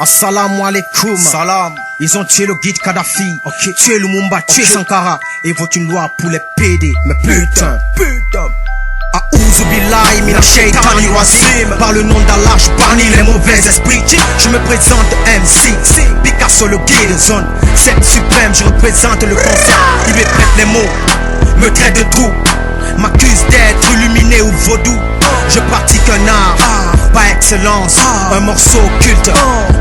Assalamu alaikum. Salam. Ils ont tué le guide Kadhafi, tué Lumumba, tué Sankara et voté une loi pour les PD. Mais Putain. A'ouzou billahi mina shaytani rajim. Par le nom d'Allah, je bannis les mauvais esprits. Je me présente MC Picasso, le guide zone 7 suprême. Je représente le concept. Il me prête les mots, me traite de trou, m'accuse d'être illuminé ou vaudou. Je pratique un art, par excellence, un morceau culte.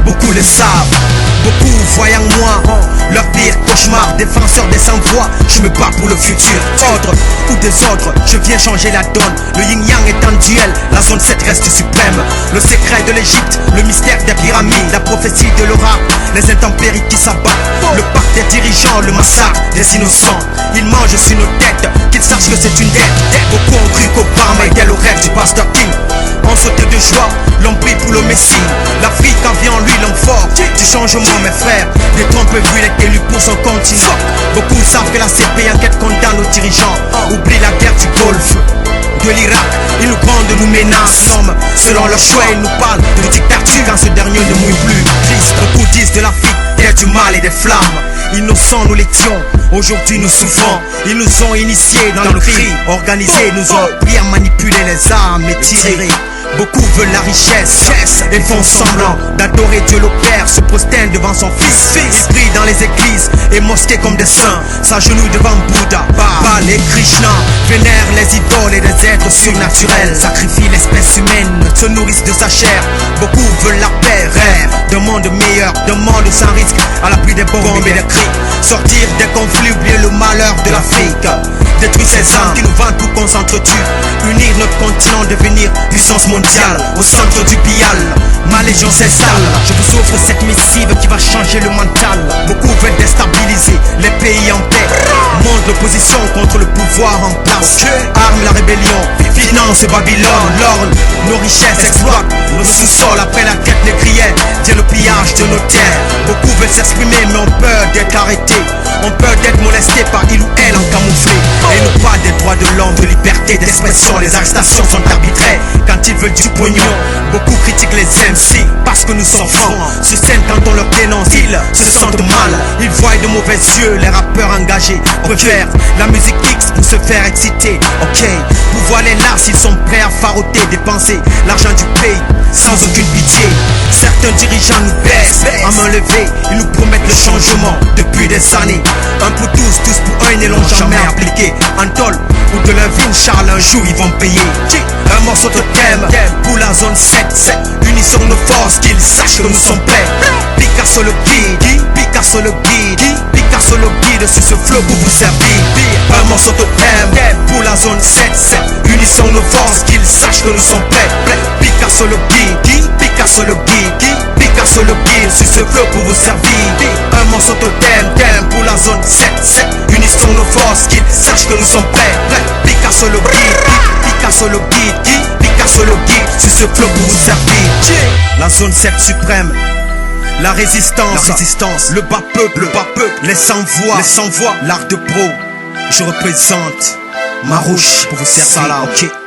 Beaucoup le savent, beaucoup voyant moi leur pire cauchemar, défenseur des sans-voix. Je me bats pour le futur, ordre ou désordre, je viens changer la donne. Le yin-yang est en duel, la zone 7 reste suprême. Le secret de l'Égypte, le mystère des pyramides, la prophétie de l'aura, les intempéries qui s'abattent, le pacte des dirigeants, le massacre des innocents. Ils mangent sur nos têtes, qu'ils sachent que c'est une dette. Beaucoup ont cru qu'Obama était le rêve du pasteur King. On sautait de joie, l'on prie pour le Messie. L'Afrique a en lui l'homme fort du changement, mes frères. Des trompes vues, il est élu pour son continent. Beaucoup savent que la CP enquête condamne nos dirigeants. Oublie la guerre du Golfe, de l'Irak, ils nous grondent, nous menacent. L'homme, selon leur choix, ils nous parlent de dictature quand ce dernier ne mouille plus. Beaucoup disent de l'Afrique, terre du mal et des flammes. Innocents nous l'étions, aujourd'hui nous souffrons. Ils nous ont initiés dans le cri organisé, nous ont appris à manipuler les armes et tirer. Beaucoup veulent la richesse et font semblant d'adorer Dieu le Père, se prosternent devant son Fils. Ils prient dans les églises et mosquées comme des saints, s'agenouillent devant Bouddha, Baal et Krishna, vénèrent les idoles et des êtres surnaturels, sacrifient l'espèce humaine, se nourrissent de sa chair. Beaucoup veulent la paix, rêvent d'un monde meilleur, d'un monde sans risque, à l'abri des bombes et des cris. Sortir des conflits, oublier le malheur de l'Afrique, détruire ces âmes qui nous vendent pour qu'on s'entretue, unir notre continent, devenir puissance mondiale. Au centre du Bial, ma légion s'installe. Je vous offre cette missive qui va changer le mental. Beaucoup veulent déstabiliser les pays en paix, montent l'opposition contre le pouvoir en place, arme la rébellion, finance Babylone, l'orne, nos richesses exploitent nos sous-sols. Après la quête négrienne, vient le pillage de nos terres. Beaucoup veulent s'exprimer mais ont peur d'être arrêtés, ont peur d'être molestés par il ou elle en camouflé. Et nous parlent des droits de l'homme, de liberté d'expression. Les arrestations sont arbitraires quand ils veulent du pognon. Beaucoup critiquent les MC parce que nous sommes francs. Se scène quand on leur dénonce, ils se sentent mal. Ils voient de mauvais yeux les rappeurs engagés, préfèrent la musique X pour se faire exciter. Ok, pour voir les lasses, ils sont prêts à faroter, dépenser l'argent du pays sans aucune pitié. Certains dirigeants nous baissent à main levée, ils nous promettent le changement depuis des années. Un pour tous, tous pour un, ils ne l'ont jamais appliqué. En tôle ou de leur vie, Charles, un jour ils vont payer. Un morceau de thème pour la zone 7. Unissons nos forces, qu'ils sachent que nous sommes prêts. Picasso le guide, Picasso le guide, Picasso le guide sur ce flow pour vous servir. Un morceau de thème pour la zone 7. Unissons nos forces, qu'ils sachent que nous sommes prêts. Picasso le guide, Picasso le guide, Picasso le guide sur ce flow pour vous servir. Un morceau de thème pour la zone 7. Unissons nos forces, qu'ils sachent que nous sommes prêts. Picasso le guide, Picasso le guide, Picasso le guide sur ce flow pour vous servir. La zone 7 suprême, la résistance, le bas peuple, les sans-voix, l'art de pro. Je représente Marouche pour vous servir. Salam. Ok.